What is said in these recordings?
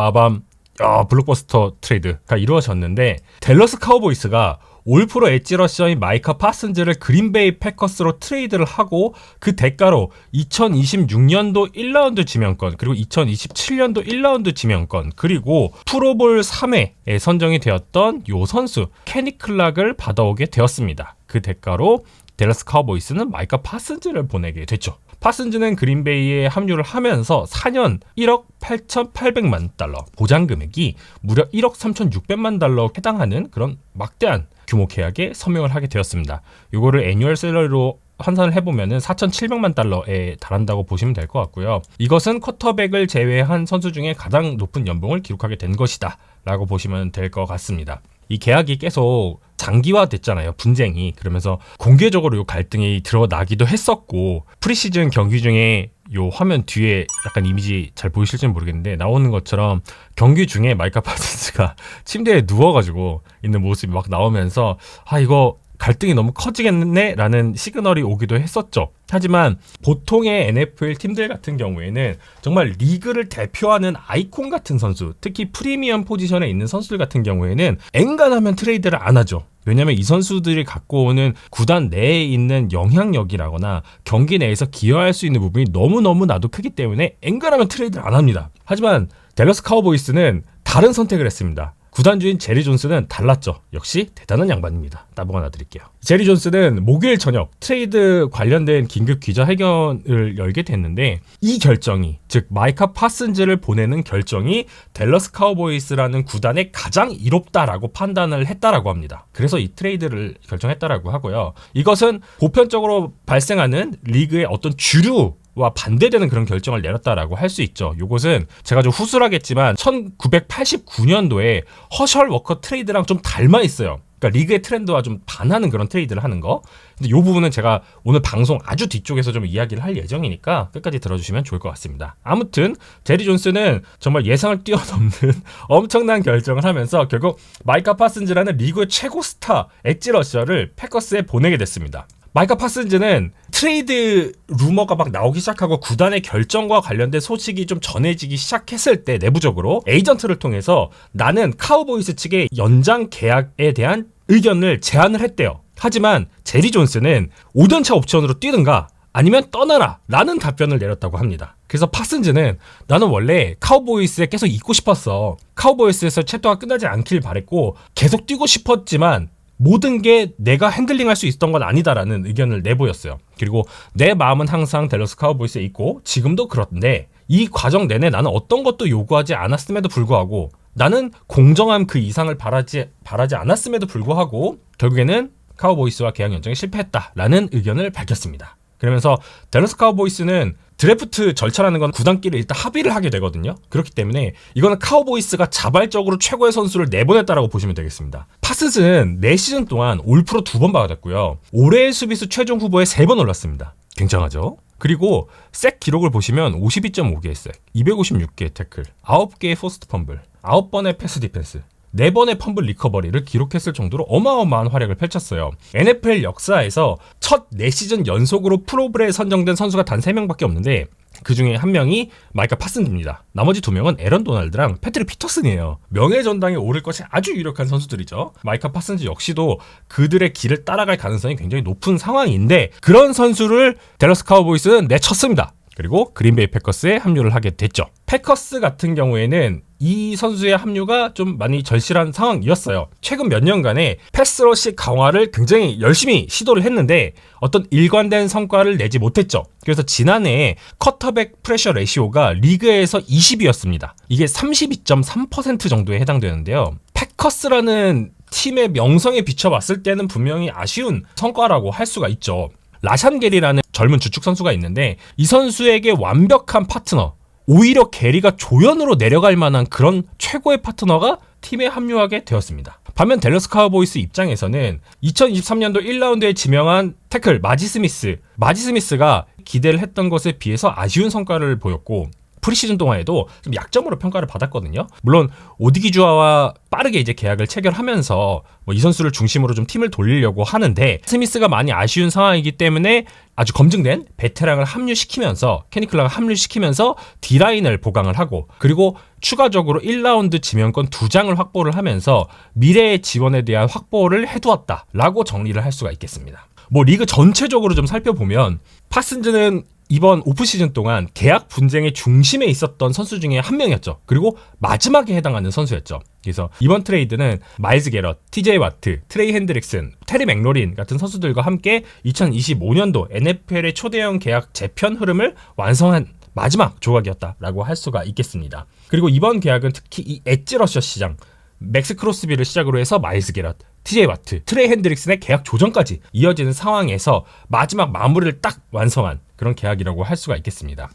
빠밤, 블록버스터 트레이드가 이루어졌는데 댈러스 카우보이스가 올프로 엣지 러셔인 마이카 파슨즈를 그린베이 패커스로 트레이드를 하고 그 대가로 2026년도 1라운드 지명권 그리고 2027년도 1라운드 지명권 그리고 프로볼 3회에 선정이 되었던 요 선수 케니 클락을 받아오게 되었습니다. 그 대가로 댈러스 카우보이스는 마이카 파슨즈를 보내게 됐죠. 파슨즈는 그린베이에 합류를 하면서 4년 1억 8,800만 달러, 보장 금액이 무려 1억 3,600만 달러에 해당하는 그런 막대한 규모 계약에 서명을 하게 되었습니다. 이거를 애뉴얼 셀러리로 환산을 해보면 4,700만 달러에 달한다고 보시면 될 것 같고요. 이것은 쿼터백을 제외한 선수 중에 가장 높은 연봉을 기록하게 된 것이다 라고 보시면 될 것 같습니다. 이 계약이 계속 장기화됐잖아요. 분쟁이. 그러면서 공개적으로 이 갈등이 드러나기도 했었고 프리시즌 경기 중에 요 화면 뒤에 약간 이미지 잘 보이실지는 모르겠는데 나오는 것처럼 경기 중에 마이카 파슨스가 침대에 누워가지고 있는 모습이 막 나오면서 이거 갈등이 너무 커지겠네 라는 시그널이 오기도 했었죠. 하지만 보통의 NFL 팀들 같은 경우에는 정말 리그를 대표하는 아이콘 같은 선수, 특히 프리미엄 포지션에 있는 선수들 같은 경우에는 엔간하면 트레이드를 안 하죠. 왜냐하면 이 선수들이 갖고 오는 구단 내에 있는 영향력이라거나 경기 내에서 기여할 수 있는 부분이 너무너무나도 크기 때문에 엔간하면 트레이드를 안 합니다. 하지만 댈러스 카우보이스는 다른 선택을 했습니다. 구단주인 제리 존스는 달랐죠. 역시 대단한 양반입니다. 따봉 하나 드릴게요. 제리 존스는 목요일 저녁 트레이드 관련된 긴급 기자회견을 열게 됐는데 이 결정이, 즉 마이카 파슨즈를 보내는 결정이 댈러스 카우보이스라는 구단의 가장 이롭다라고 판단을 했다라고 합니다. 그래서 이 트레이드를 결정했다라고 하고요. 이것은 보편적으로 발생하는 리그의 어떤 주류와 반대되는 그런 결정을 내렸다라고 할 수 있죠. 이것은 제가 좀 후술하겠지만 1989년도에 허셜 워커 트레이드랑 좀 닮아 있어요. 그러니까 리그의 트렌드와 좀 반하는 그런 트레이드를 하는 거. 근데 이 부분은 제가 오늘 방송 아주 뒤쪽에서 좀 이야기를 할 예정이니까 끝까지 들어주시면 좋을 것 같습니다. 아무튼 제리 존스는 정말 예상을 뛰어넘는 엄청난 결정을 하면서 결국 마이카 파슨즈라는 리그의 최고 스타 엣지 러셔를 패커스에 보내게 됐습니다. 마이카 파슨즈는 트레이드 루머가 막 나오기 시작하고 구단의 결정과 관련된 소식이 좀 전해지기 시작했을 때 내부적으로 에이전트를 통해서 나는 카우보이스 측의 연장 계약에 대한 의견을 제안을 했대요. 하지만 제리 존스는 5년차 옵션으로 뛰든가 아니면 떠나라 라는 답변을 내렸다고 합니다. 그래서 파슨즈는 나는 원래 카우보이스에 계속 있고 싶었어. 카우보이스에서 챕터가 끝나지 않길 바랬고 계속 뛰고 싶었지만 모든 게 내가 핸들링할 수 있었던 건 아니다라는 의견을 내보였어요. 그리고 내 마음은 항상 댈러스 카우보이스에 있고 지금도 그렇던데 이 과정 내내 나는 어떤 것도 요구하지 않았음에도 불구하고 나는 공정함 그 이상을 바라지 않았음에도 불구하고 결국에는 카우보이스와 계약 연장에 실패했다라는 의견을 밝혔습니다. 그러면서 댈러스 카우보이스는 드래프트 절차라는 건 구단끼리 일단 합의를 하게 되거든요. 그렇기 때문에 이거는 카우보이스가 자발적으로 최고의 선수를 내보냈다라고 보시면 되겠습니다. 파슨스는 4시즌 동안 올프로 2번 받았고요. 올해의 수비수 최종 후보에 3번 올랐습니다. 굉장하죠? 그리고 색 기록을 보시면 52.5개의 색, 256개의 태클, 9개의 포스트 펌블, 9번의 패스 디펜스, 4번의 펌블 리커버리를 기록했을 정도로 어마어마한 활약을 펼쳤어요. NFL 역사에서 첫 4시즌 연속으로 프로볼에 선정된 선수가 단 3명밖에 없는데 그 중에 한 명이 마이카 파슨즈입니다. 나머지 2명은 에런 도널드랑 패트릭 피터슨이에요. 명예전당에 오를 것이 아주 유력한 선수들이죠. 마이카 파슨즈 역시도 그들의 길을 따라갈 가능성이 굉장히 높은 상황인데 그런 선수를 댈러스 카우보이스는 내쳤습니다. 그리고 그린베이 패커스에 합류를 하게 됐죠. 패커스 같은 경우에는 이 선수의 합류가 좀 많이 절실한 상황이었어요. 최근 몇 년간의 패스러시 강화를 굉장히 열심히 시도를 했는데 어떤 일관된 성과를 내지 못했죠. 그래서 지난해에 쿼터백 프레셔 레시오가 리그에서 20위였습니다. 이게 32.3% 정도에 해당되는데요. 패커스라는 팀의 명성에 비춰봤을 때는 분명히 아쉬운 성과라고 할 수가 있죠. 라샨 게리라는 젊은 주축 선수가 있는데 이 선수에게 완벽한 파트너, 오히려 게리가 조연으로 내려갈 만한 그런 최고의 파트너가 팀에 합류하게 되었습니다. 반면 댈러스 카우보이스 입장에서는 2023년도 1라운드에 지명한 태클 마지 스미스가 기대를 했던 것에 비해서 아쉬운 성과를 보였고 프리시즌 동안에도 좀 약점으로 평가를 받았거든요. 물론 오디기주아와 빠르게 이제 계약을 체결하면서 뭐 이 선수를 중심으로 좀 팀을 돌리려고 하는데 스미스가 많이 아쉬운 상황이기 때문에 아주 검증된 베테랑을 합류시키면서 케니 클락을 합류시키면서 D라인을 보강을 하고 그리고 추가적으로 1라운드 지명권 2장을 확보를 하면서 미래의 지원에 대한 확보를 해두었다라고 정리를 할 수가 있겠습니다. 뭐 리그 전체적으로 좀 살펴보면 파슨즈는 이번 오프시즌 동안 계약 분쟁의 중심에 있었던 선수 중에 한 명이었죠. 그리고 마지막에 해당하는 선수였죠. 그래서 이번 트레이드는 마일즈 게럿, TJ 와트, 트레이 핸드릭슨, 테리 맥로린 같은 선수들과 함께 2025년도 NFL의 초대형 계약 재편 흐름을 완성한 마지막 조각이었다라고 할 수가 있겠습니다. 그리고 이번 계약은 특히 이 엣지 러셔 시장, 맥스 크로스비를 시작으로 해서 마일즈 게럿, TJ 와트, 트레이 핸드릭슨의 계약 조정까지 이어지는 상황에서 마지막 마무리를 딱 완성한 그런 계약이라고 할 수가 있겠습니다.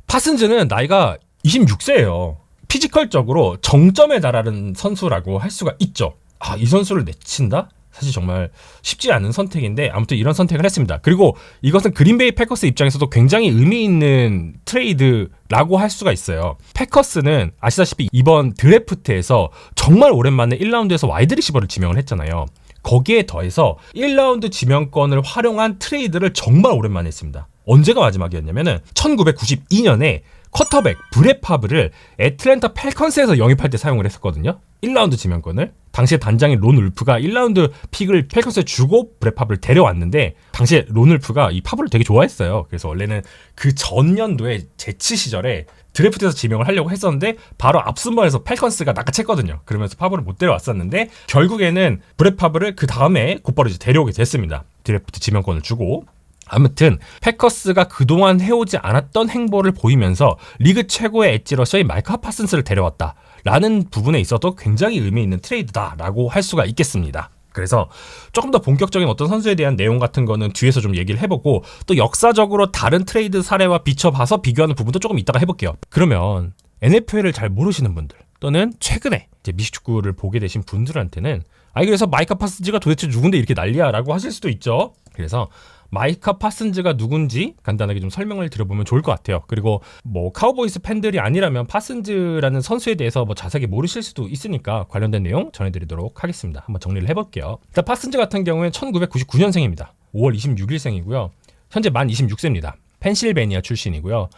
파슨즈는 나이가 26세예요. 피지컬적으로 정점에 달하는 선수라고 할 수가 있죠. 이 선수를 내친다? 사실 정말 쉽지 않은 선택인데 아무튼 이런 선택을 했습니다. 그리고 이것은 그린베이 패커스 입장에서도 굉장히 의미 있는 트레이드라고 할 수가 있어요. 패커스는 아시다시피 이번 드래프트에서 정말 오랜만에 1라운드에서 와이드 리시버를 지명을 했잖아요. 거기에 더해서 1라운드 지명권을 활용한 트레이드를 정말 오랜만에 했습니다. 언제가 마지막이었냐면은 1992년에 쿼터백 브렛 파브를 애틀랜타 펠컨스에서 영입할 때 사용을 했었거든요. 1라운드 지명권을. 당시에 단장인 론 울프가 1라운드 픽을 펠컨스에 주고 브렛 파브를 데려왔는데 당시에 론 울프가 이 파브를 되게 좋아했어요. 그래서 원래는 그 전년도에 제치 시절에 드래프트에서 지명을 하려고 했었는데 바로 앞순번에서 펠컨스가 낚아챘거든요. 그러면서 파브를 못 데려왔었는데 결국에는 브렛 파브를 그 다음에 곧바로 이제 데려오게 됐습니다. 드래프트 지명권을 주고. 아무튼 패커스가 그동안 해오지 않았던 행보를 보이면서 리그 최고의 엣지 러셔의 마이카 파슨스를 데려왔다라는 부분에 있어도 굉장히 의미 있는 트레이드다라고 할 수가 있겠습니다. 그래서 조금 더 본격적인 어떤 선수에 대한 내용 같은 거는 뒤에서 좀 얘기를 해보고 또 역사적으로 다른 트레이드 사례와 비춰봐서 비교하는 부분도 조금 이따가 해볼게요. 그러면 NFL을 잘 모르시는 분들 또는 최근에 이제 미식축구를 보게 되신 분들한테는 그래서 마이카 파슨즈가 도대체 누군데 이렇게 난리야 라고 하실 수도 있죠. 그래서 마이카 파슨즈가 누군지 간단하게 좀 설명을 드려보면 좋을 것 같아요. 그리고 뭐 카우보이스 팬들이 아니라면 파슨즈라는 선수에 대해서 뭐 자세하게 모르실 수도 있으니까 관련된 내용 전해드리도록 하겠습니다. 한번 정리를 해볼게요. 일단 파슨즈 같은 경우에는 1999년생입니다. 5월 26일생이고요. 현재 만 26세입니다. 펜실베니아 출신이고요.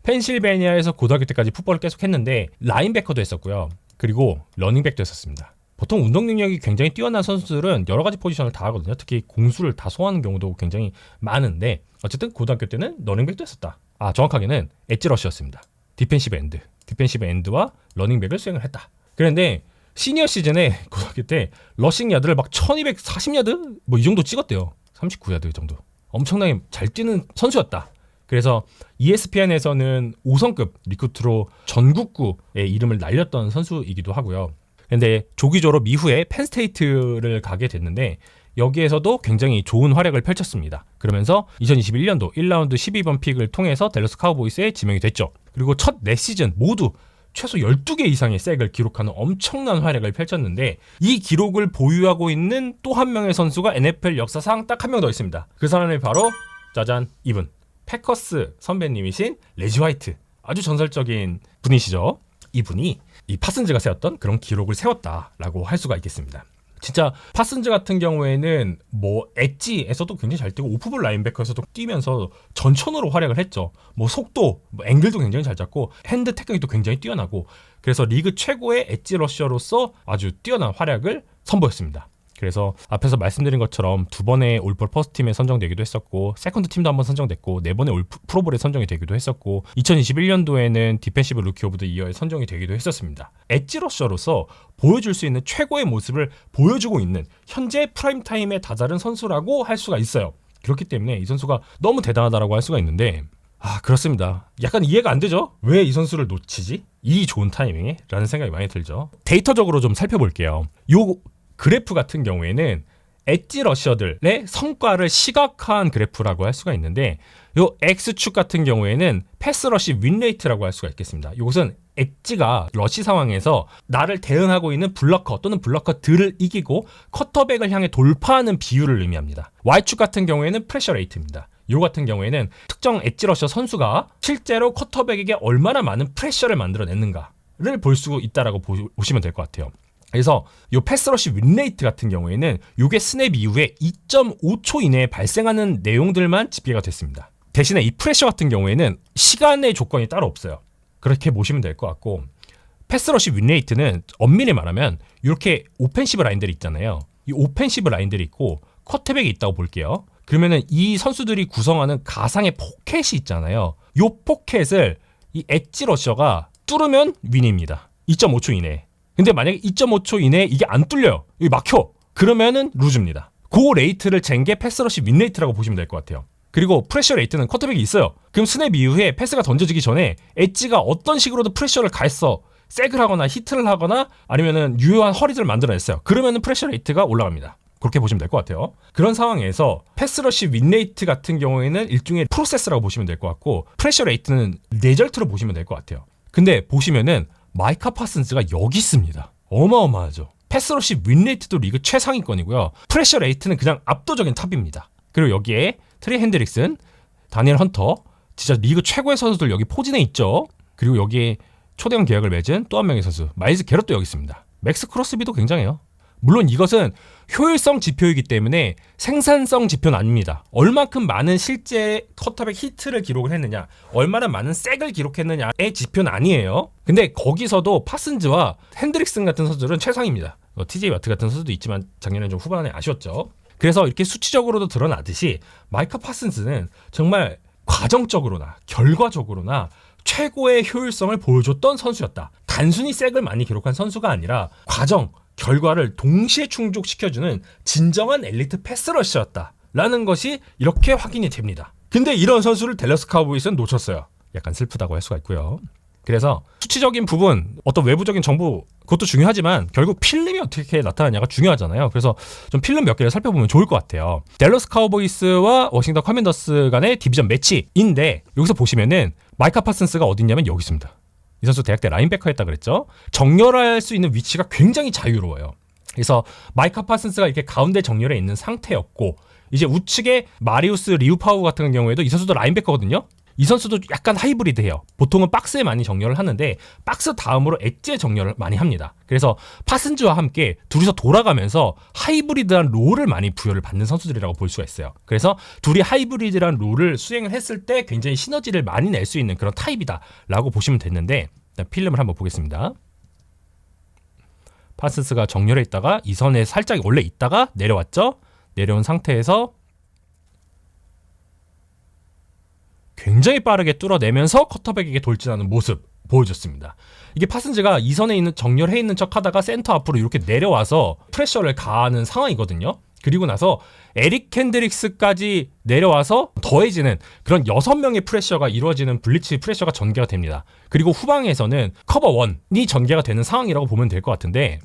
펜실베니아에서 고등학교 때까지 풋볼을 계속 했는데 라인베커도 했었고요. 그리고 러닝백도 했었습니다. 보통 운동 능력이 굉장히 뛰어난 선수들은 여러 가지 포지션을 다 하거든요. 특히 공수를 다 소화하는 경우도 굉장히 많은데 어쨌든 고등학교 때는 러닝백도 했었다. 정확하게는 엣지 러시였습니다. 디펜시브 엔드와 러닝백을 수행을 했다. 그런데 시니어 시즌에 고등학교 때 러싱 야드를 막 1240야드 뭐 이 정도 찍었대요. 39야드 정도. 엄청나게 잘 뛰는 선수였다. 그래서 ESPN에서는 5성급 리크루트로 전국구의 이름을 날렸던 선수이기도 하고요. 근데 조기 졸업 이후에 펜스테이트를 가게 됐는데 여기에서도 굉장히 좋은 활약을 펼쳤습니다. 그러면서 2021년도 1라운드 12번 픽을 통해서 댈러스 카우보이스에 지명이 됐죠. 그리고 첫 4시즌 모두 최소 12개 이상의 색을 기록하는 엄청난 활약을 펼쳤는데 이 기록을 보유하고 있는 또 한 명의 선수가 NFL 역사상 딱 한 명 더 있습니다. 그 사람이 바로 짜잔 이분 패커스 선배님이신 레지 화이트. 아주 전설적인 분이시죠. 이분이 이 파슨즈가 세웠던 그런 기록을 세웠다라고 할 수가 있겠습니다. 진짜 파슨즈 같은 경우에는 뭐 엣지에서도 굉장히 잘 뛰고 오프볼 라인베커에서도 뛰면서 전천후로 활약을 했죠. 뭐 속도, 뭐 앵글도 굉장히 잘 잡고 핸드 테크닉도 굉장히 뛰어나고 그래서 리그 최고의 엣지 러셔로서 아주 뛰어난 활약을 선보였습니다. 그래서 앞에서 말씀드린 것처럼 2번의 올볼 퍼스트팀에 선정되기도 했었고 세컨드 팀도 한번 선정됐고 4번의 올 프로볼에 선정이 되기도 했었고 2021년도에는 디펜시브 루키 오브 더 이어에 선정이 되기도 했었습니다. 엣지 러셔로서 보여줄 수 있는 최고의 모습을 보여주고 있는 현재 프라임타임에 다다른 선수라고 할 수가 있어요. 그렇기 때문에 이 선수가 너무 대단하다라고 할 수가 있는데 그렇습니다. 약간 이해가 안 되죠? 왜 이 선수를 놓치지? 이 좋은 타이밍에? 라는 생각이 많이 들죠. 데이터적으로 좀 살펴볼게요. 요 그래프 같은 경우에는 엣지 러셔들의 성과를 시각화한 그래프라고 할 수가 있는데 요 X축 같은 경우에는 패스 러시 윈레이트라고 할 수가 있겠습니다. 이것은 엣지가 러시 상황에서 나를 대응하고 있는 블러커 또는 블러커들을 이기고 쿼터백을 향해 돌파하는 비율을 의미합니다. Y축 같은 경우에는 프레셔 레이트입니다. 요 같은 경우에는 특정 엣지 러셔 선수가 실제로 쿼터백에게 얼마나 많은 프레셔를 만들어냈는가를 볼 수 있다라고 보시면 될 것 같아요. 그래서 이 패스러시 윈레이트 같은 경우에는 이게 스냅 이후에 2.5초 이내에 발생하는 내용들만 집계가 됐습니다. 대신에 이 프레셔 같은 경우에는 시간의 조건이 따로 없어요. 그렇게 보시면 될 것 같고, 패스러시 윈레이트는 엄밀히 말하면 이렇게 오펜시브 라인들이 있잖아요. 이 오펜시브 라인들이 있고 쿼터백이 있다고 볼게요. 그러면은 이 선수들이 구성하는 가상의 포켓이 있잖아요. 이 포켓을 이 엣지 러셔가 뚫으면 윈입니다. 2.5초 이내에. 근데 만약에 2.5초 이내에 이게 안 뚫려요. 여기 막혀. 그러면은 루즈입니다. 그 레이트를 잰 게 패스러시 윈레이트라고 보시면 될 것 같아요. 그리고 프레셔 레이트는 쿼터백이 있어요. 그럼 스냅 이후에 패스가 던져지기 전에 엣지가 어떤 식으로도 프레셔를 가했어. 색을 하거나 히트를 하거나 아니면은 유효한 허리들을 만들어냈어요. 그러면은 프레셔 레이트가 올라갑니다. 그렇게 보시면 될 것 같아요. 그런 상황에서 패스러시 윈레이트 같은 경우에는 일종의 프로세스라고 보시면 될 것 같고, 프레셔 레이트는 레절트로 보시면 될 것 같아요. 근데 보시면은 마이카 파슨스가 여기 있습니다. 어마어마하죠. 패스러시 윈레이트도 리그 최상위권이고요. 프레셔 레이트는 그냥 압도적인 탑입니다. 그리고 여기에 트레이 핸드릭슨, 다니엘 헌터, 진짜 리그 최고의 선수들 여기 포진해 있죠. 그리고 여기에 초대형 계약을 맺은 또 한 명의 선수 마일즈 게럿도 여기 있습니다. 맥스 크로스비도 굉장해요. 물론 이것은 효율성 지표이기 때문에 생산성 지표는 아닙니다. 얼만큼 많은 실제 쿼터백 히트를 기록을 했느냐, 얼마나 많은 색을 기록했느냐의 지표는 아니에요. 근데 거기서도 파슨즈와 핸드릭슨 같은 선수들은 최상입니다. TJ 와트 같은 선수도 있지만 작년에 좀 후반에 아쉬웠죠. 그래서 이렇게 수치적으로도 드러나듯이 마이카 파슨즈는 정말 과정적으로나 결과적으로나 최고의 효율성을 보여줬던 선수였다. 단순히 색을 많이 기록한 선수가 아니라 과정, 결과를 동시에 충족시켜주는 진정한 엘리트 패스러시였다 라는 것이 이렇게 확인이 됩니다. 근데 이런 선수를 댈러스 카우보이스는 놓쳤어요. 약간 슬프다고 할 수가 있고요. 그래서 수치적인 부분, 어떤 외부적인 정보, 그것도 중요하지만 결국 필름이 어떻게 나타나냐가 중요하잖아요. 그래서 좀 필름 몇 개를 살펴보면 좋을 것 같아요. 댈러스 카우보이스와 워싱턴 커맨더스 간의 디비전 매치인데, 여기서 보시면은 마이카 파슨스가 어디 있냐면 여기 있습니다. 이 선수 대학 때 라인백커였다 그랬죠. 정렬할 수 있는 위치가 굉장히 자유로워요. 그래서 마이카 파슨스가 이렇게 가운데 정렬해 있는 상태였고, 이제 우측에 마리우스 리우파우 같은 경우에도 이 선수도 라인백커거든요. 이 선수도 약간 하이브리드해요. 보통은 박스에 많이 정렬을 하는데 박스 다음으로 엣지에 정렬을 많이 합니다. 그래서 파슨즈와 함께 둘이서 돌아가면서 하이브리드한 롤을 많이 부여를 받는 선수들이라고 볼 수가 있어요. 그래서 둘이 하이브리드한 롤을 수행을 했을 때 굉장히 시너지를 많이 낼 수 있는 그런 타입이다 라고 보시면 됐는데, 일단 필름을 한번 보겠습니다. 파슨스가 정렬해 있다가 이 선에 살짝 원래 있다가 내려왔죠. 내려온 상태에서 굉장히 빠르게 뚫어내면서 쿼터백에게 돌진하는 모습 보여줬습니다. 이게 파슨즈가 이 선에 있는 정렬해 있는 척 하다가 센터 앞으로 이렇게 내려와서 프레셔를 가하는 상황이거든요. 그리고 나서 에릭 핸드릭스까지 내려와서 더해지는 그런 6명의 프레셔가 이루어지는 블리츠 프레셔가 전개가 됩니다. 그리고 후방에서는 커버 1이 전개가 되는 상황이라고 보면 될 것 같은데,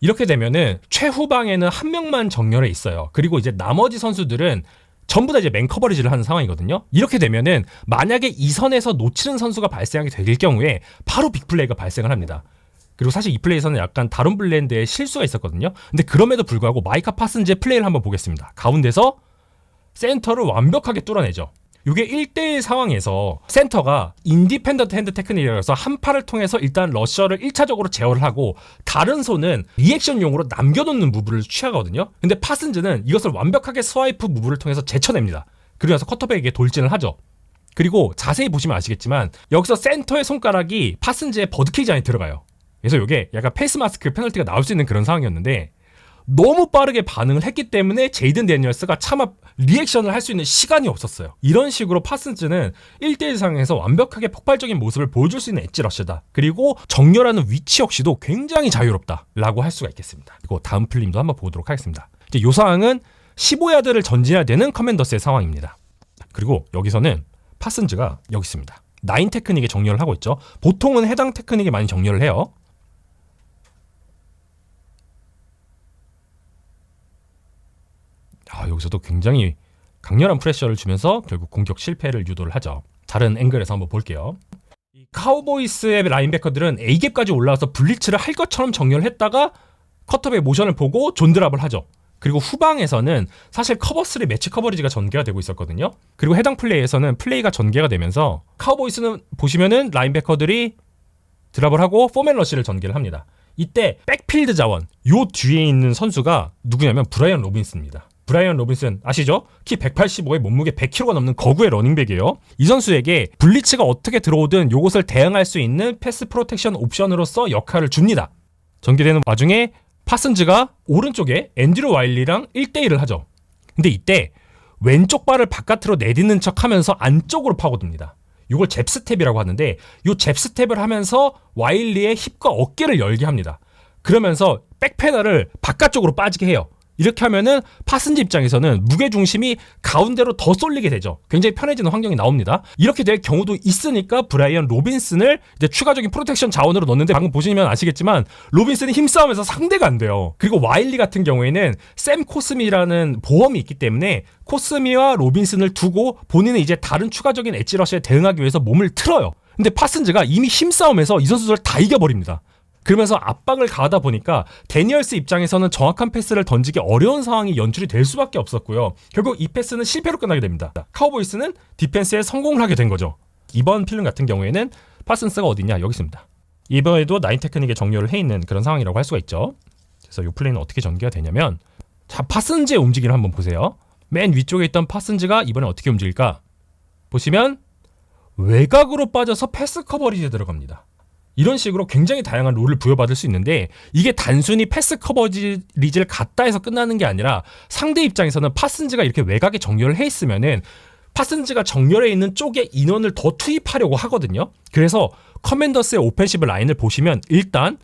이렇게 되면은 최후방에는 한 명만 정렬해 있어요. 그리고 이제 나머지 선수들은 전부 다 이제 맨 커버리지를 하는 상황이거든요. 이렇게 되면은 만약에 이 선에서 놓치는 선수가 발생하게 될 경우에 바로 빅플레이가 발생을 합니다. 그리고 사실 이 플레이에서는 약간 다른 블렌드에 실수가 있었거든요. 근데 그럼에도 불구하고 마이카 파슨즈의 플레이를 한번 보겠습니다. 가운데서 센터를 완벽하게 뚫어내죠. 이게 1대1 상황에서 센터가 인디펜던트 핸드 테크닉이라서 한 팔을 통해서 일단 러셔를 1차적으로 제어를 하고 다른 손은 리액션용으로 남겨놓는 무브를 취하거든요. 근데 파슨즈는 이것을 완벽하게 스와이프 무브를 통해서 제쳐냅니다. 그리고 나서 쿼터백에게 돌진을 하죠. 그리고 자세히 보시면 아시겠지만 여기서 센터의 손가락이 파슨즈의 버드케이지 안에 들어가요. 그래서 이게 약간 페이스 마스크 페널티가 나올 수 있는 그런 상황이었는데, 너무 빠르게 반응을 했기 때문에 제이든 데니얼스가 차마 리액션을 할 수 있는 시간이 없었어요. 이런 식으로 파슨즈는 1대1 상황에서 완벽하게 폭발적인 모습을 보여줄 수 있는 엣지 러셔다. 그리고 정렬하는 위치 역시도 굉장히 자유롭다 라고 할 수가 있겠습니다. 그리고 다음 필름도 한번 보도록 하겠습니다. 이제 이 상황은 15야드를 전진해야 되는 커맨더스의 상황입니다. 그리고 여기서는 파슨즈가 여기 있습니다. 9 테크닉에 정렬을 하고 있죠. 보통은 해당 테크닉에 많이 정렬을 해요. 여기서도 굉장히 강렬한 프레셔를 주면서 결국 공격 실패를 유도를 하죠. 다른 앵글에서 한번 볼게요. 이 카우보이스의 라인베커들은 A갭까지 올라와서 블리츠를 할 것처럼 정렬을 했다가 쿼터백 모션을 보고 존드랍을 하죠. 그리고 후방에서는 사실 커버 3 매치 커버리지가 전개가 되고 있었거든요. 그리고 해당 플레이에서는 플레이가 전개가 되면서 카우보이스는 보시면은 라인베커들이 드랍을 하고 포맨 러시를 전개를 합니다. 이때 백필드 자원 요 뒤에 있는 선수가 누구냐면 브라이언 로빈슨입니다. 브라이언 로빈슨 아시죠? 키 185에 몸무게 100kg가 넘는 거구의 러닝백이에요. 이 선수에게 블리츠가 어떻게 들어오든 요것을 대응할 수 있는 패스 프로텍션 옵션으로서 역할을 줍니다. 전개되는 와중에 파슨즈가 오른쪽에 앤드류 와일리랑 1대1을 하죠. 근데 이때 왼쪽 발을 바깥으로 내딛는 척 하면서 안쪽으로 파고듭니다. 이걸 잽스텝이라고 하는데 이 잽스텝을 하면서 와일리의 힙과 어깨를 열게 합니다. 그러면서 백페달을 바깥쪽으로 빠지게 해요. 이렇게 하면은 파슨즈 입장에서는 무게중심이 가운데로 더 쏠리게 되죠. 굉장히 편해지는 환경이 나옵니다. 이렇게 될 경우도 있으니까 브라이언 로빈슨을 이제 추가적인 프로텍션 자원으로 넣는데 방금 보시면 아시겠지만 로빈슨이 힘싸움에서 상대가 안 돼요. 그리고 와일리 같은 경우에는 샘 코스미라는 보험이 있기 때문에 코스미와 로빈슨을 두고 본인은 이제 다른 추가적인 엣지러시에 대응하기 위해서 몸을 틀어요. 근데 파슨즈가 이미 힘싸움에서 이 선수들을 다 이겨버립니다. 그러면서 압박을 가하다 보니까 데니얼스 입장에서는 정확한 패스를 던지기 어려운 상황이 연출이 될 수밖에 없었고요. 결국 이 패스는 실패로 끝나게 됩니다. 카우보이스는 디펜스에 성공을 하게 된 거죠. 이번 필름 같은 경우에는 파슨스가 어디냐? 여기 있습니다. 이번에도 나인 테크닉에 정렬을 해 있는 그런 상황이라고 할 수가 있죠. 그래서 이 플레이는 어떻게 전개가 되냐면 자, 파슨즈의 움직임을 한번 보세요. 맨 위쪽에 있던 파슨즈가 이번에 어떻게 움직일까? 보시면 외곽으로 빠져서 패스 커버리지에 들어갑니다. 이런 식으로 굉장히 다양한 롤을 부여받을 수 있는데 이게 단순히 패스 커버리지를 갖다 해서 끝나는 게 아니라 상대 입장에서는 파슨즈가 이렇게 외곽에 정렬을 해 있으면은 파슨즈가 정렬해 있는 쪽에 인원을 더 투입하려고 하거든요. 그래서 커맨더스의 오펜시브 라인을 보시면 일단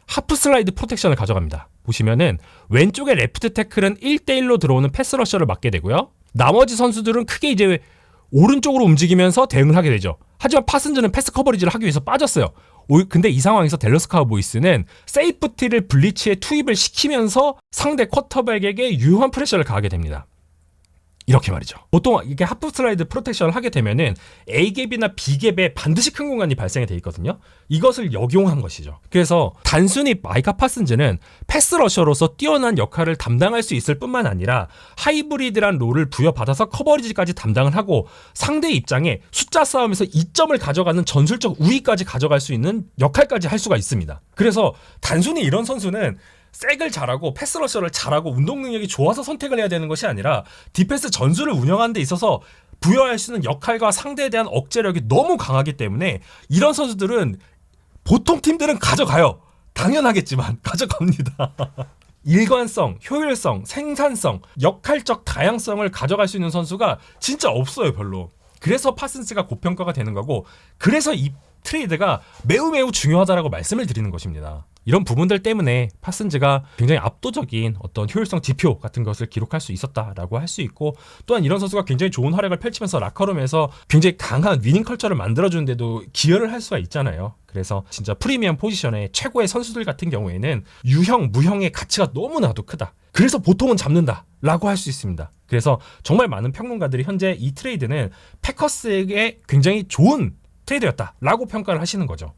하프 슬라이드 프로텍션을 가져갑니다. 보시면은 왼쪽에 레프트 태클은 1대1로 들어오는 패스 러셔를 맡게 되고요. 나머지 선수들은 크게 이제 오른쪽으로 움직이면서 대응을 하게 되죠. 하지만 파슨즈는 패스 커버리지를 하기 위해서 빠졌어요. 근데 이 상황에서 댈러스 카우보이스는 세이프티를 블리츠에 투입을 시키면서 상대 쿼터백에게 유효한 프레셔를 가하게 됩니다. 이렇게 말이죠. 보통 이게 하프 슬라이드 프로텍션을 하게 되면은 A갭이나 B갭에 반드시 큰 공간이 발생이 돼 있거든요. 이것을 역용한 것이죠. 그래서 단순히 마이카 파슨즈는 패스 러셔로서 뛰어난 역할을 담당할 수 있을 뿐만 아니라 하이브리드란 롤을 부여받아서 커버리지까지 담당을 하고 상대 입장에 숫자 싸움에서 2점을 가져가는 전술적 우위까지 가져갈 수 있는 역할까지 할 수가 있습니다. 그래서 단순히 이런 선수는 색을 잘하고 패스러셔를 잘하고 운동 능력이 좋아서 선택을 해야 되는 것이 아니라 디펜스 전술을 운영하는 데 있어서 부여할 수 있는 역할과 상대에 대한 억제력이 너무 강하기 때문에 이런 선수들은 보통 팀들은 가져가요. 당연하겠지만 가져갑니다. 일관성, 효율성, 생산성, 역할적 다양성을 가져갈 수 있는 선수가 진짜 없어요, 별로. 그래서 파슨스가 고평가가 되는 거고 그래서 이 트레이드가 매우 중요하다라고 말씀을 드리는 것입니다. 이런 부분들 때문에 파슨즈가 굉장히 압도적인 어떤 효율성 지표 같은 것을 기록할 수 있었다라고 할 수 있고 또한 이런 선수가 굉장히 좋은 활약을 펼치면서 라커룸에서 굉장히 강한 위닝 컬처를 만들어주는데도 기여를 할 수가 있잖아요. 그래서 진짜 프리미엄 포지션의 최고의 선수들 같은 경우에는 유형, 무형의 가치가 너무나도 크다. 그래서 보통은 잡는다라고 할 수 있습니다. 그래서 정말 많은 평론가들이 현재 이 트레이드는 패커스에게 굉장히 좋은 트레이드였다라고 평가를 하시는 거죠.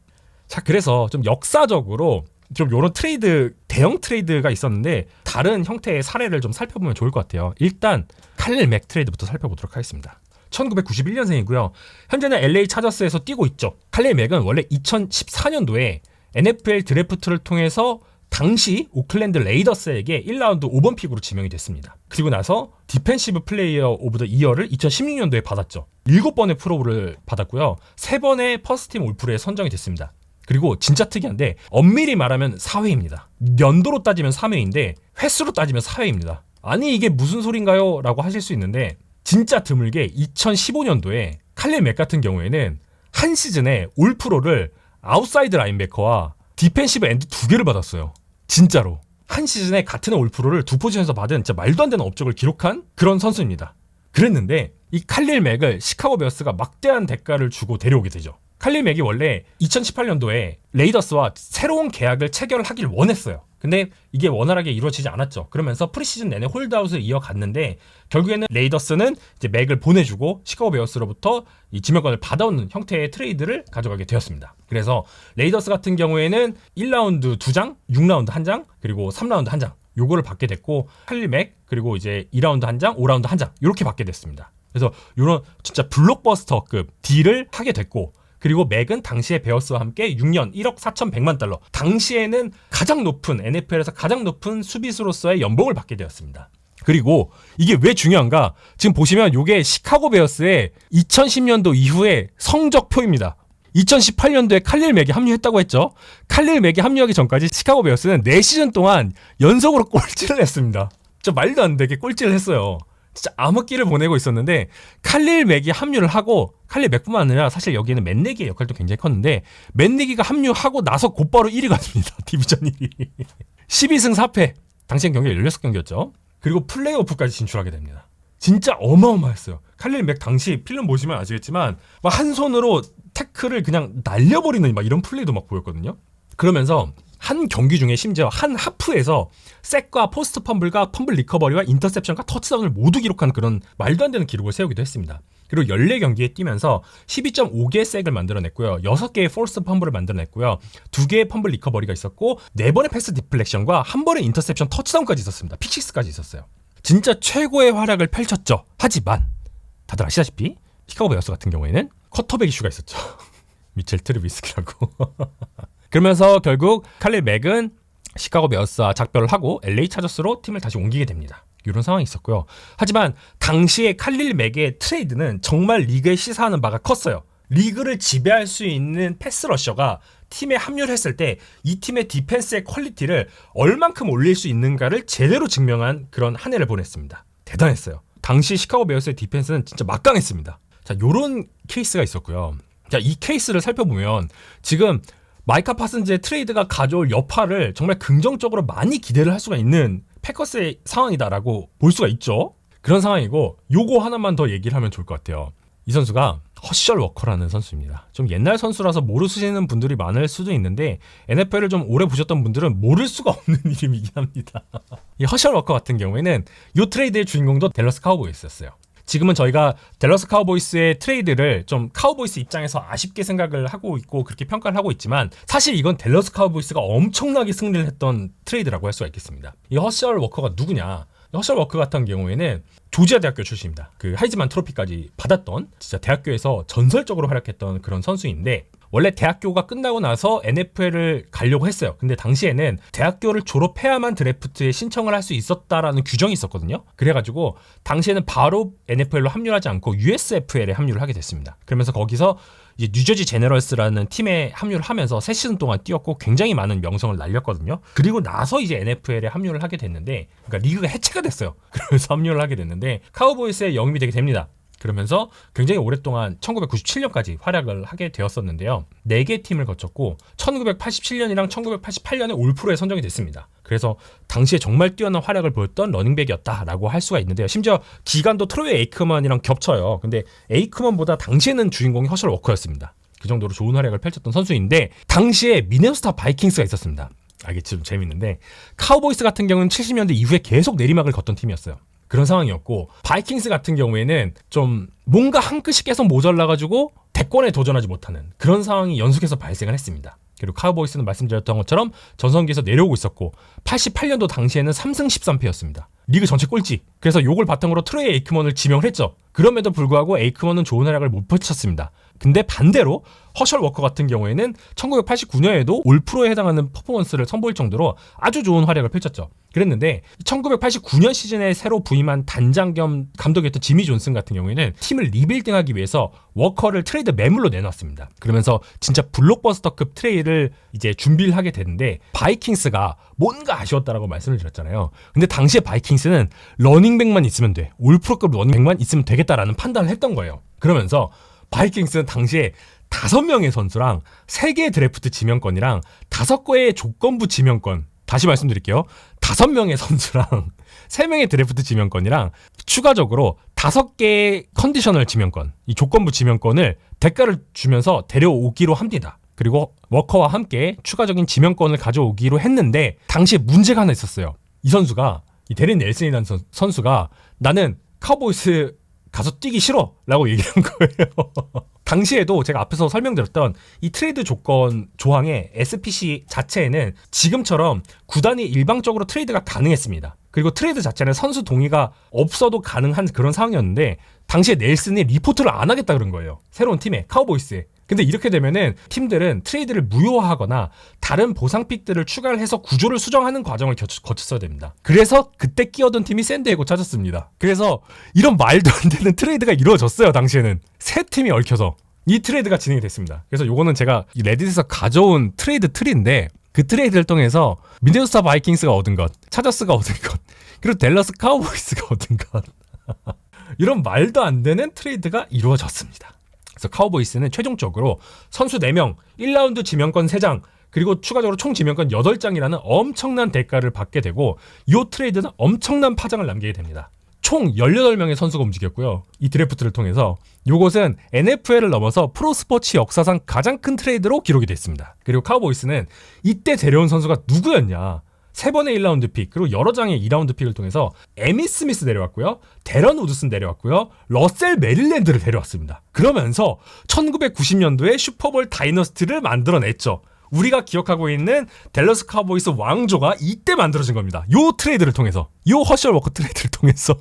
자, 그래서 좀 역사적으로 좀 이런 트레이드, 대형 트레이드가 있었는데 다른 형태의 사례를 좀 살펴보면 좋을 것 같아요. 일단 칼릴 맥 트레이드부터 살펴보도록 하겠습니다. 1991년생이고요. 현재는 LA 차저스에서 뛰고 있죠. 칼릴 맥은 원래 2014년도에 NFL 드래프트를 통해서 당시 오클랜드 레이더스에게 1라운드 5번 픽으로 지명이 됐습니다. 그리고 나서 디펜시브 플레이어 오브 더 이어를 2016년도에 받았죠. 7번의 프로를 받았고요. 3번의 퍼스트팀 올프로에 선정이 됐습니다. 그리고 진짜 특이한데 엄밀히 말하면 4회입니다. 연도로 따지면 3회인데 횟수로 따지면 4회입니다. 아니 이게 무슨 소린가요? 라고 하실 수 있는데 진짜 드물게 2015년도에 칼릴 맥 같은 경우에는 한 시즌에 올프로를 아웃사이드 라인베커와 디펜시브 엔드 2개를 받았어요. 진짜로. 한 시즌에 같은 올프로를 두 포지션에서 받은 진짜 말도 안 되는 업적을 기록한 그런 선수입니다. 그랬는데 이 칼릴 맥을 시카고 베어스가 막대한 대가를 주고 데려오게 되죠. 칼릴 맥이 원래 2018년도에 레이더스와 새로운 계약을 체결하길 원했어요. 근데 이게 원활하게 이루어지지 않았죠. 그러면서 프리시즌 내내 홀드아웃을 이어갔는데 결국에는 레이더스는 이제 맥을 보내주고 시카고 베어스로부터 이 지명권을 받아오는 형태의 트레이드를 가져가게 되었습니다. 그래서 레이더스 같은 경우에는 1라운드 2장, 6라운드 1장, 그리고 3라운드 1장 요거를 받게 됐고 칼릴 맥 그리고 이제 2라운드 한 장, 5라운드 한 장 이렇게 받게 됐습니다. 그래서 이런 진짜 블록버스터급 딜을 하게 됐고 그리고 맥은 당시에 베어스와 함께 6년 1억 4,100만 달러 당시에는 가장 높은 NFL에서 가장 높은 수비수로서의 연봉을 받게 되었습니다. 그리고 이게 왜 중요한가? 지금 보시면 이게 시카고 베어스의 2010년도 이후의 성적표입니다. 2018년도에 칼릴 맥이 합류했다고 했죠. 칼릴 맥이 합류하기 전까지 시카고 베어스는 4시즌 동안 연속으로 꼴찌를 했습니다. 진짜 말도 안 되게 꼴찌를 했어요. 진짜 암흑기를 보내고 있었는데 칼릴 맥이 합류를 하고 칼릴 맥뿐만 아니라 사실 여기에는 맷 내기의 역할도 굉장히 컸는데 맷 내기가 합류하고 나서 곧바로 1위가 됩니다. 디비전 1위. 12승 4패. 당시엔 경기가 16경기였죠. 그리고 플레이오프까지 진출하게 됩니다. 진짜 어마어마했어요. 칼릴 맥 당시 필름 보시면 아시겠지만 막 한 손으로 태클을 그냥 날려버리는 막 이런 플레이도 막 보였거든요. 그러면서 한 경기 중에 심지어 한 하프에서 색과 포스트 펌블과 펌블 리커버리와 인터셉션과 터치다운을 모두 기록한 그런 말도 안 되는 기록을 세우기도 했습니다. 그리고 14경기에 뛰면서 12.5개의 색을 만들어냈고요. 6개의 포스트 펌블을 만들어냈고요. 2개의 펌블 리커버리가 있었고 4번의 패스 디플렉션과 1번의 인터셉션 터치다운까지 있었습니다. 픽식스까지 있었어요. 진짜 최고의 활약을 펼쳤죠. 하지만 다들 아시다시피 시카고 베어스 같은 경우에는 쿼터백 이슈가 있었죠. 미첼 트루비스키라고. 그러면서 결국 칼릴 맥은 시카고 베어스와 작별을 하고 LA 차저스로 팀을 다시 옮기게 됩니다. 이런 상황이 있었고요. 하지만 당시에 칼릴 맥의 트레이드는 정말 리그에 시사하는 바가 컸어요. 리그를 지배할 수 있는 패스러셔가 팀에 합류를 했을 때 이 팀의 디펜스의 퀄리티를 얼만큼 올릴 수 있는가를 제대로 증명한 그런 한 해를 보냈습니다. 대단했어요. 당시 시카고 베어스의 디펜스는 진짜 막강했습니다. 자, 요런 케이스가 있었고요. 자, 이 케이스를 살펴보면 지금 마이카 파슨즈의 트레이드가 가져올 여파를 정말 긍정적으로 많이 기대를 할 수가 있는 패커스의 상황이다라고 볼 수가 있죠. 그런 상황이고 요거 하나만 더 얘기를 하면 좋을 것 같아요. 이 선수가 허셜 워커라는 선수입니다. 좀 옛날 선수라서 모르시는 분들이 많을 수도 있는데 NFL을 좀 오래 보셨던 분들은 모를 수가 없는 이름이긴 합니다. 이 허셜 워커 같은 경우에는 이 트레이드의 주인공도 댈러스 카우보이스였어요. 지금은 저희가 댈러스 카우보이스의 트레이드를 좀 카우보이스 입장에서 아쉽게 생각을 하고 있고 그렇게 평가를 하고 있지만 사실 이건 댈러스 카우보이스가 엄청나게 승리를 했던 트레이드라고 할 수가 있겠습니다. 이 허셜 워커가 누구냐? 허셜 워커 같은 경우에는 조지아 대학교 출신입니다. 그 하이즈만 트로피까지 받았던 진짜 대학교에서 전설적으로 활약했던 그런 선수인데 원래 대학교가 끝나고 나서 NFL을 가려고 했어요. 근데 당시에는 대학교를 졸업해야만 드래프트에 신청을 할 수 있었다라는 규정이 있었거든요. 그래가지고 당시에는 바로 NFL로 합류하지 않고 USFL에 합류를 하게 됐습니다. 그러면서 거기서 이제 뉴저지 제너럴스라는 팀에 합류를 하면서 3시즌 동안 뛰었고 굉장히 많은 명성을 날렸거든요. 그리고 나서 이제 NFL에 합류를 하게 됐는데 그러니까 리그가 해체가 됐어요. 그래서 합류를 하게 됐는데 카우보이스에 영입이 되게 됩니다. 그러면서 굉장히 오랫동안 1997년까지 활약을 하게 되었었는데요. 4개 팀을 거쳤고 1987년이랑 1988년에 올프로에 선정이 됐습니다. 그래서 당시에 정말 뛰어난 활약을 보였던 러닝백이었다라고 할 수가 있는데요. 심지어 기간도 트로이 에이크먼이랑 겹쳐요. 근데 에이크먼보다 당시에는 주인공이 허셜 워커였습니다. 그 정도로 좋은 활약을 펼쳤던 선수인데 당시에 미네소타 바이킹스가 있었습니다. 이게 좀 재밌는데 카우보이스 같은 경우는 70년대 이후에 계속 내리막을 걷던 팀이었어요. 그런 상황이었고 바이킹스 같은 경우에는 좀 뭔가 한 끗이 계속 모자라가지고 대권에 도전하지 못하는 그런 상황이 연속해서 발생을 했습니다. 그리고 카우보이스는 말씀드렸던 것처럼 전성기에서 내려오고 있었고 88년도 당시에는 3승 13패였습니다. 리그 전체 꼴찌. 그래서 요걸 바탕으로 트레이 에이크먼을 지명을 했죠. 그럼에도 불구하고 에이크먼은 좋은 활약을 못 펼쳤습니다. 근데 반대로 허셜 워커 같은 경우에는 1989년에도 올프로에 해당하는 퍼포먼스를 선보일 정도로 아주 좋은 활약을 펼쳤죠. 그랬는데 1989년 시즌에 새로 부임한 단장 겸 감독이었던 지미 존슨 같은 경우에는 팀을 리빌딩하기 위해서 워커를 트레이드 매물로 내놨습니다. 그러면서 진짜 블록버스터급 트레이드를 이제 준비를 하게 되는데 바이킹스가 뭔가 아쉬웠다라고 말씀을 드렸잖아요. 근데 당시에 바이킹스는 러닝백만 있으면 돼. 올프로급 러닝백만 있으면 되겠다라는 판단을 했던 거예요. 그러면서 바이킹스는 당시에 5명의 선수랑 3개의 드래프트 지명권이랑 5개의 조건부 지명권, 다시 말씀드릴게요. 5명의 선수랑 3명의 드래프트 지명권이랑 추가적으로 5개의 컨디셔널 지명권, 이 조건부 지명권을 대가를 주면서 데려오기로 합니다. 그리고 워커와 함께 추가적인 지명권을 가져오기로 했는데 당시에 문제가 하나 있었어요. 이 선수가, 이 데린 넬슨이라는 선수가 나는 카우보이스 가서 뛰기 싫어 라고 얘기한 거예요. 당시에도 제가 앞에서 설명드렸던 이 트레이드 조건 조항의 SPC 자체에는 지금처럼 구단이 일방적으로 트레이드가 가능했습니다. 그리고 트레이드 자체는 선수 동의가 없어도 가능한 그런 상황이었는데 당시에 넬슨이 리포트를 안 하겠다 그런 거예요. 새로운 팀에, 카우보이스에. 근데 이렇게 되면은 팀들은 트레이드를 무효화하거나 다른 보상픽들을 추가를 해서 구조를 수정하는 과정을 거쳤어야 됩니다. 그래서 그때 끼어든 팀이 샌디에고 찾았습니다. 그래서 이런 말도 안 되는 트레이드가 이루어졌어요. 당시에는 세 팀이 얽혀서 이 트레이드가 진행이 됐습니다. 그래서 요거는 제가 이 레딧에서 가져온 트레이드 트리인데 그 트레이드를 통해서 미네소타 바이킹스가 얻은 것, 차저스가 얻은 것, 그리고 댈러스 카우보이스가 얻은 것 이런 말도 안 되는 트레이드가 이루어졌습니다. 그래서 카우보이스는 최종적으로 선수 4명, 1라운드 지명권 3장, 그리고 추가적으로 총 지명권 8장이라는 엄청난 대가를 받게 되고 이 트레이드는 엄청난 파장을 남기게 됩니다. 총 18명의 선수가 움직였고요. 이 드래프트를 통해서 이것은 NFL을 넘어서 프로스포츠 역사상 가장 큰 트레이드로 기록이 됐습니다. 그리고 카우보이스는 이때 데려온 선수가 누구였냐? 3번의 1라운드 픽, 그리고 여러 장의 2라운드 픽을 통해서 에미 스미스 데려왔고요. 데런 우드슨 데려왔고요. 러셀 메릴랜드를 데려왔습니다. 그러면서 1990년도에 슈퍼볼 다이너스티를 만들어냈죠. 우리가 기억하고 있는 댈러스 카우보이스 왕조가 이때 만들어진 겁니다. 요 트레이드를 통해서, 요 허셜 워커 트레이드를 통해서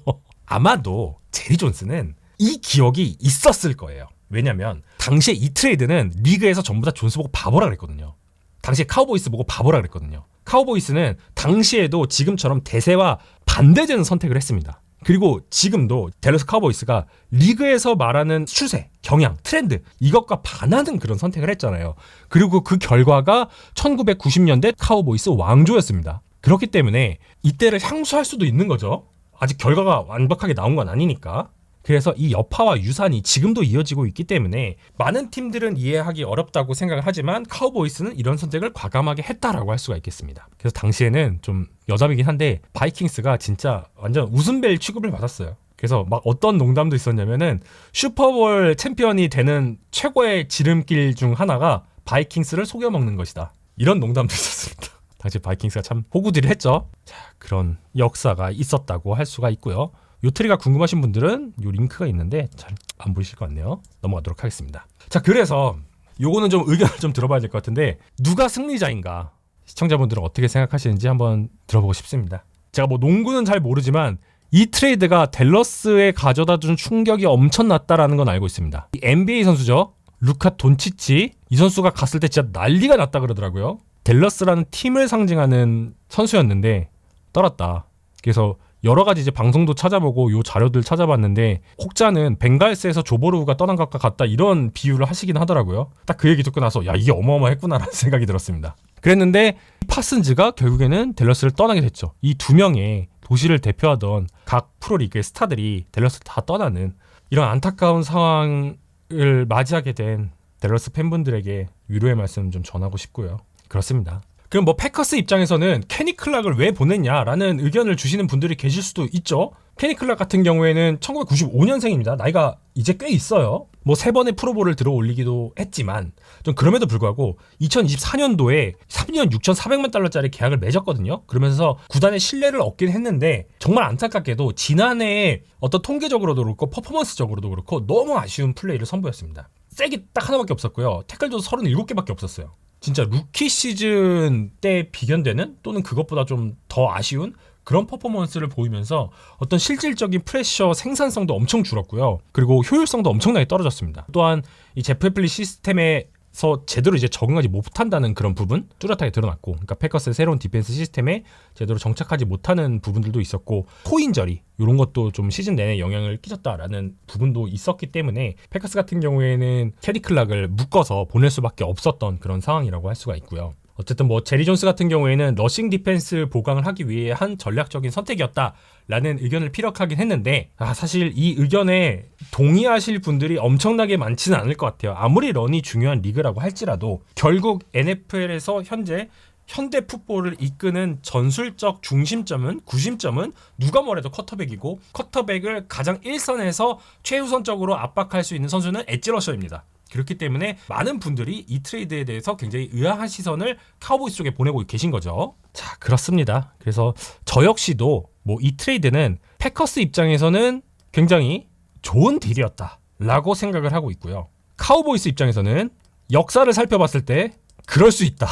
아마도 제리 존스는 이 기억이 있었을 거예요. 왜냐면 당시에 이 트레이드는 리그에서 전부 다 존스 보고 바보라 그랬거든요. 당시에 카우보이스 보고 바보라 그랬거든요. 카우보이스는 당시에도 지금처럼 대세와 반대되는 선택을 했습니다. 그리고 지금도 댈러스 카우보이스가 리그에서 말하는 추세, 경향, 트렌드 이것과 반하는 그런 선택을 했잖아요. 그리고 그 결과가 1990년대 카우보이스 왕조였습니다. 그렇기 때문에 이때를 향수할 수도 있는 거죠. 아직 결과가 완벽하게 나온 건 아니니까. 그래서 이 여파와 유산이 지금도 이어지고 있기 때문에 많은 팀들은 이해하기 어렵다고 생각을 하지만 카우보이스는 이런 선택을 과감하게 했다라고 할 수가 있겠습니다. 그래서 당시에는 좀 여담이긴 한데 바이킹스가 진짜 완전 웃음벨 취급을 받았어요. 그래서 막 어떤 농담도 있었냐면은 슈퍼볼 챔피언이 되는 최고의 지름길 중 하나가 바이킹스를 속여먹는 것이다. 이런 농담도 있었습니다. 당시 바이킹스가 참 호구질을 했죠. 자, 그런 역사가 있었다고 할 수가 있고요. 요 트리가 궁금하신 분들은 요 링크가 있는데 잘 안 보이실 것 같네요. 넘어가도록 하겠습니다. 자, 그래서 요거는 좀 의견을 좀 들어봐야 될 것 같은데 누가 승리자인가? 시청자분들은 어떻게 생각하시는지 한번 들어보고 싶습니다. 제가 뭐 농구는 잘 모르지만 이 트레이드가 댈러스에 가져다준 충격이 엄청났다라는 건 알고 있습니다. 이 NBA 선수죠. 루카 돈치치 이 선수가 갔을 때 진짜 난리가 났다 그러더라고요. 댈러스라는 팀을 상징하는 선수였는데 떠났다. 그래서 여러 가지 이제 방송도 찾아보고 요 자료들 찾아봤는데 혹자는 벵갈스에서 조보르우가 떠난 것과 같다 이런 비유를 하시긴 하더라고요. 딱 그 얘기 듣고 나서 야 이게 어마어마했구나라는 생각이 들었습니다. 그랬는데 파슨즈가 결국에는 댈러스를 떠나게 됐죠. 이 두 명의 도시를 대표하던 각 프로리그의 스타들이 댈러스를 다 떠나는 이런 안타까운 상황을 맞이하게 된 댈러스 팬분들에게 위로의 말씀 좀 전하고 싶고요. 그렇습니다. 그럼 뭐 패커스 입장에서는 케니 클락을 왜 보냈냐라는 의견을 주시는 분들이 계실 수도 있죠. 케니 클락 같은 경우에는 1995년생입니다. 나이가 이제 꽤 있어요. 뭐 3번의 프로볼을 들어 올리기도 했지만 좀 그럼에도 불구하고 2024년도에 3년 6,400만 달러짜리 계약을 맺었거든요. 그러면서 구단의 신뢰를 얻긴 했는데 정말 안타깝게도 지난해에 어떤 통계적으로도 그렇고 퍼포먼스적으로도 그렇고 너무 아쉬운 플레이를 선보였습니다. 쐐기 딱 하나밖에 없었고요. 태클도 37개밖에 없었어요. 진짜 루키 시즌 때 비견되는 또는 그것보다 좀 더 아쉬운 그런 퍼포먼스를 보이면서 어떤 실질적인 프레셔 생산성도 엄청 줄었고요. 그리고 효율성도 엄청나게 떨어졌습니다. 또한 이 제프 해플리 시스템에서 제대로 이제 적응하지 못한다는 그런 부분 뚜렷하게 드러났고, 그러니까 패커스의 새로운 디펜스 시스템에 제대로 정착하지 못하는 부분들도 있었고, 코인저리 이런 것도 좀 시즌 내내 영향을 끼쳤다라는 부분도 있었기 때문에 패커스 같은 경우에는 캐리 클락을 묶어서 보낼 수밖에 없었던 그런 상황이라고 할 수가 있고요. 어쨌든 뭐 제리 존스 같은 경우에는 러싱 디펜스 보강을 하기 위해 한 전략적인 선택이었다라는 의견을 피력하긴 했는데 사실 이 의견에 동의하실 분들이 엄청나게 많지는 않을 것 같아요. 아무리 런이 중요한 리그라고 할지라도 결국 NFL에서 현대 풋볼을 이끄는 전술적 중심점은 구심점은 누가 뭐래도 쿼터백이고, 쿼터백을 가장 일선에서 최우선적으로 압박할 수 있는 선수는 엣지 러셔입니다. 그렇기 때문에 많은 분들이 이 트레이드에 대해서 굉장히 의아한 시선을 카우보이스 쪽에 보내고 계신 거죠. 자, 그렇습니다. 그래서 저 역시도 뭐 이 트레이드는 패커스 입장에서는 굉장히 좋은 딜이었다라고 생각을 하고 있고요. 카우보이스 입장에서는 역사를 살펴봤을 때 그럴 수 있다.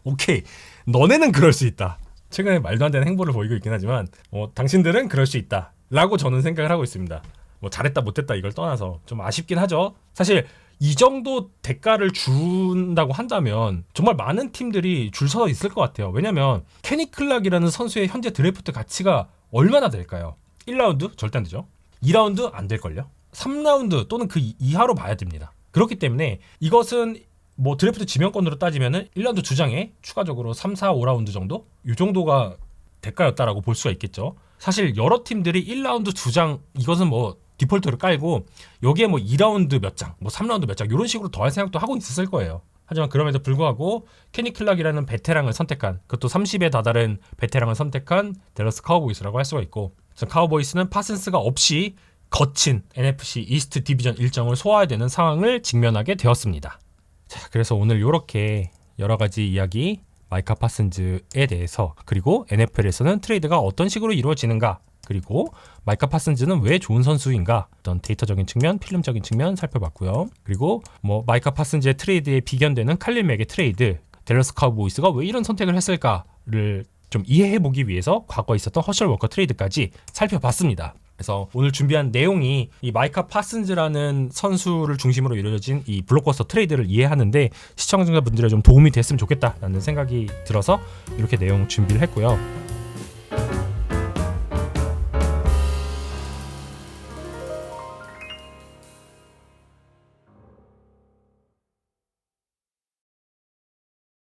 오케이, 너네는 그럴 수 있다. 최근에 말도 안 되는 행보를 보이고 있긴 하지만 당신들은 그럴 수 있다 라고 저는 생각을 하고 있습니다. 뭐 잘했다 못했다 이걸 떠나서 좀 아쉽긴 하죠. 사실 이 정도 대가를 준다고 한다면 정말 많은 팀들이 줄 서 있을 것 같아요. 왜냐면 케니 클락이라는 선수의 현재 드래프트 가치가 얼마나 될까요? 1라운드? 절대 안 되죠. 2라운드? 안 될걸요? 3라운드 또는 그 이하로 봐야 됩니다. 그렇기 때문에 이것은 뭐 드래프트 지명권으로 따지면은 1라운드 2장에 추가적으로 3, 4, 5라운드 정도? 이 정도가 대가였다라고 볼 수가 있겠죠. 사실 여러 팀들이 1라운드 2장 이것은 뭐 디폴트를 깔고 여기에 뭐 2라운드 몇 장, 뭐 3라운드 몇 장 이런 식으로 더할 생각도 하고 있었을 거예요. 하지만 그럼에도 불구하고 케니 클락이라는 베테랑을 선택한, 그것도 30에 다다른 베테랑을 선택한 댈러스 카우보이스라고 할 수가 있고, 카우보이스는 파슨스가 없이 거친 NFC 이스트 디비전 일정을 소화해야 되는 상황을 직면하게 되었습니다. 자, 그래서 오늘 이렇게 여러 가지 이야기, 마이카 파슨즈에 대해서, 그리고 NFL에서는 트레이드가 어떤 식으로 이루어지는가, 그리고 마이카 파슨즈는 왜 좋은 선수인가, 어떤 데이터적인 측면, 필름적인 측면 살펴봤고요. 그리고 뭐 마이카 파슨즈의 트레이드에 비견되는 칼릴 맥의 트레이드, 댈러스 카우보이스가 왜 이런 선택을 했을까를 좀 이해해보기 위해서 과거에 있었던 허셜 워커 트레이드까지 살펴봤습니다. 그래서 오늘 준비한 내용이 이 마이카 파슨즈라는 선수를 중심으로 이루어진 이 블록버스터 트레이드를 이해하는데 시청자분들의 좀 도움이 됐으면 좋겠다라는 생각이 들어서 이렇게 내용 준비를 했고요.